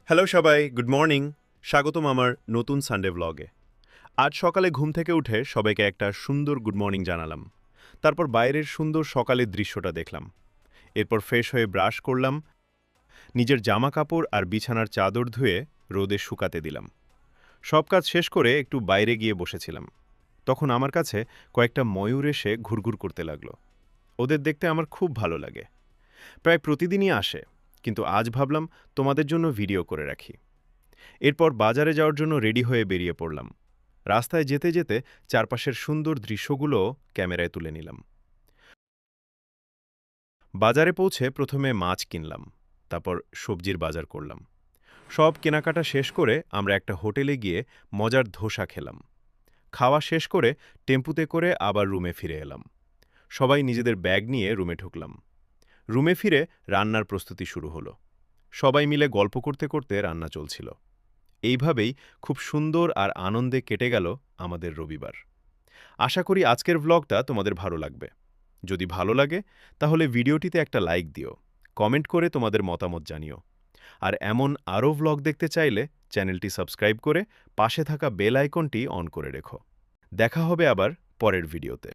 Hello সবাই, good morning. স্বাগতম আমার নতুন সানডে ব্লগে। আজ সকালে ঘুম থেকে উঠে সবাইকে একটা সুন্দর গুড মর্নিং জানালাম। তারপর বাইরের সুন্দর সকালের দৃশ্যটা দেখলাম। এরপর ফ্রেশ হয়ে ব্রাশ করলাম, নিজের জামা কাপড় আর বিছানার চাদর ধুয়ে রোদে শুকাতে দিলাম। সব কাজ শেষ করে একটু বাইরে গিয়ে বসেছিলাম। তখন আমার কাছে কয়েকটা ময়ূর এসে ঘুরঘুর করতে লাগলো। ওদের দেখতে আমার খুব ভালো লাগে। প্রায় প্রতিদিনই আসে, কিন্তু আজ ভাবলাম তোমাদের জন্য ভিডিও করে রাখি। এরপর বাজারে যাওয়ার জন্য রেডি হয়ে বেরিয়ে পড়লাম। রাস্তায় যেতে যেতে চারপাশের সুন্দর দৃশ্যগুলো ক্যামেরায় তুলে নিলাম। বাজারে পৌঁছে প্রথমে মাছ কিনলাম, তারপর সবজির বাজার করলাম। সব কেনাকাটা শেষ করে আমরা একটা হোটেলে গিয়ে মজার ধোসা খেলাম। খাওয়া শেষ করে টেম্পুতে করে আবার রুমে ফিরে এলাম। সবাই নিজেদের ব্যাগ নিয়ে রুমে ঢুকলাম। রুমে ফিরে রান্নার প্রস্তুতি শুরু হলো। সবাই মিলে গল্প করতে করতে রান্না চলছিল। এইভাবেই খুব সুন্দর আর আনন্দে কেটে গেল আমাদের রবিবার। আশা করি আজকের ভ্লগটা তোমাদের ভালো লাগবে। যদি ভালো লাগে তাহলে ভিডিওটিতে একটা লাইক দিও, কমেন্ট করে তোমাদের মতামত জানিও। আর এমন আরও ভ্লগ দেখতে চাইলে চ্যানেলটি সাবস্ক্রাইব করে পাশে থাকা বেল আইকনটি অন করে রেখো। দেখা হবে আবার পরের ভিডিওতে।